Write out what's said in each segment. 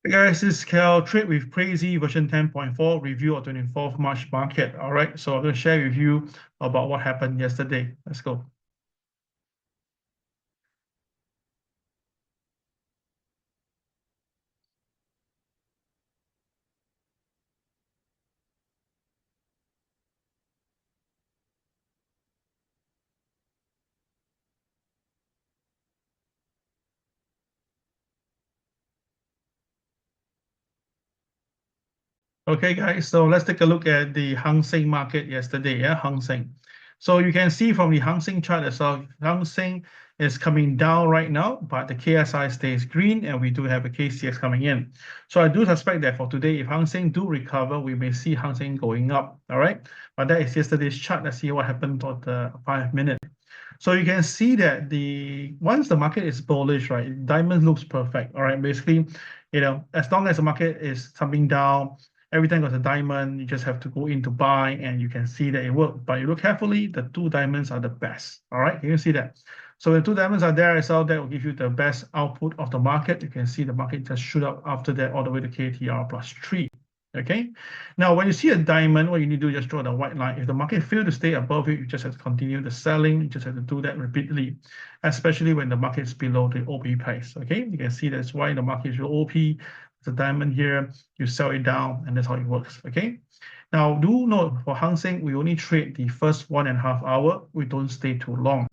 Hey guys, this is Kel, Trade with Crazy version 10.4, review of 24th March market. All right, so I'm going to share with you about what happened yesterday. Let's go. Okay, guys, so let's take a look at the Hang Seng market yesterday. Yeah, Hang Seng. So you can see from the Hang Seng chart itself, Hang Seng is coming down right now, but the KSI stays green, and we do have a KCX coming in. So I do suspect that for today, if Hang Seng do recover, we may see Hang Seng going up. All right, but that is yesterday's chart. Let's see what happened for the 5 minute. So you can see that once the market is bullish, right, diamond looks perfect. All right, basically, as long as the market is coming down, every time there's a diamond, you just have to go in to buy, and you can see that it works. But you look carefully, the two diamonds are the best. All right, can you see that? So the two diamonds are there as well. That will give you the best output of the market. You can see the market just shoot up after that all the way to KTR plus 3. Okay, now when you see a diamond, what you need to do is just draw the white line. If the market fails to stay above it, you just have to continue the selling. You just have to do that repeatedly, especially when the market is below the OP price. Okay, you can see that's why the market is OP. It's a diamond here, you sell it down, and that's how it works. Okay, now do note for Hang Seng, we only trade the first 1.5 hours. We don't stay too long.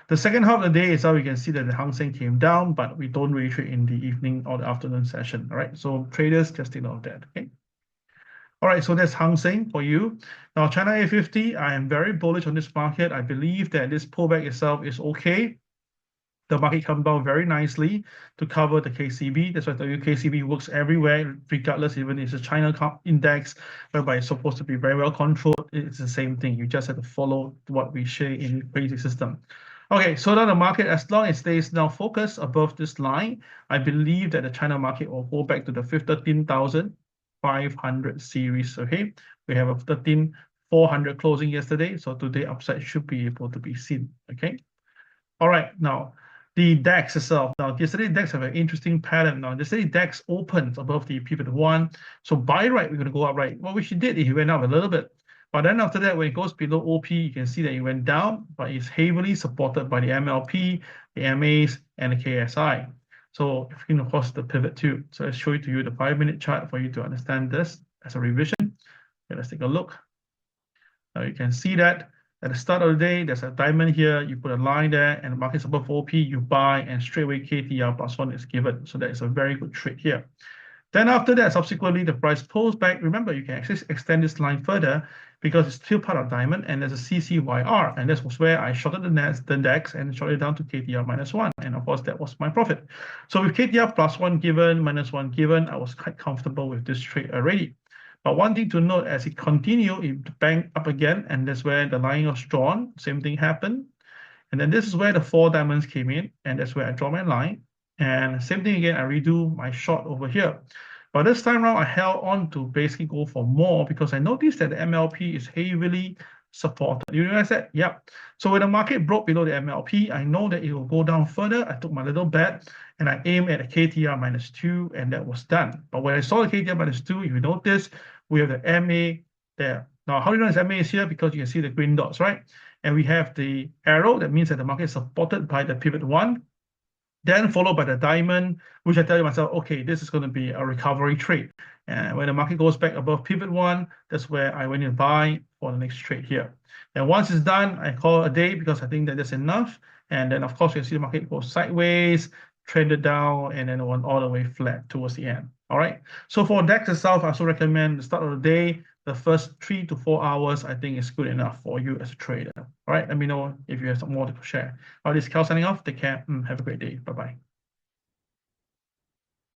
The second half of the day is how we can see that the Hang Seng came down, but we don't really trade in the evening or the afternoon session. All right, so traders just take note of that. Okay. All right, so that's Hang Seng for you. Now, China A50, I am very bullish on this market. I believe that this pullback itself is okay. The market comes down very nicely to cover the KCB. That's why the KCB works everywhere, regardless, even if it's a China index, whereby it's supposed to be very well controlled. It's the same thing. You just have to follow what we share in the basic system. Okay, so now the market, as long as it stays now focused above this line, I believe that the China market will go back to the 13,500 series. Okay, we have a 13,400 closing yesterday, so today upside should be able to be seen. Okay, all right, now the DAX itself. Now yesterday DAX have an interesting pattern. Now yesterday DAX opened above the pivot 1, so buy right, we're going to go up right. What we should did, it went up a little bit. But then after that, when it goes below OP, you can see that it went down, but it's heavily supported by the MLP, the MAs, and the KSI. So if you can, of course, the pivot too. So let's show it to you the 5-minute chart for you to understand this as a revision. Okay, let's take a look. Now you can see that at the start of the day, there's a diamond here. You put a line there, and the market's above OP, you buy, and straight away KTR plus 1 is given. So that is a very good trade here. Then after that, subsequently, the price pulls back. Remember, you can actually extend this line further because it's still part of diamond, and there's a CCYR, and this was where I shorted the DAX and shorted it down to KTR minus 1, and of course, that was my profit. So with KTR plus 1 given, minus 1 given, I was quite comfortable with this trade already. But one thing to note, as it continued, it banged up again, and that's where the line was drawn. Same thing happened. And then this is where the 4 diamonds came in, and that's where I draw my line. And same thing again, I redo my short over here. But this time around, I held on to basically go for more because I noticed that the MLP is heavily supported. You realize that? Yep. So when the market broke below the MLP, I know that it will go down further. I took my little bet and I aimed at a KTR minus 2, and that was done. But when I saw the KTR minus 2, if you notice, we have the MA there. Now, how do you know it's MA is here? Because you can see the green dots, right? And we have the arrow. That means that the market is supported by the pivot 1. Then followed by the diamond, which I tell you myself, okay, this is going to be a recovery trade. And when the market goes back above pivot 1, that's where I went in buy for the next trade here. And once it's done, I call it a day because I think that that's enough. And then, of course, you see the market go sideways, trended down, and then went all the way flat towards the end. All right. So for DAX itself, I also recommend the start of the day, the first 3 to 4 hours, I think is good enough for you as a trader. All right. Let me know if you have some more to share. All right, this is Kel signing off. Take care. Have a great day. Bye-bye.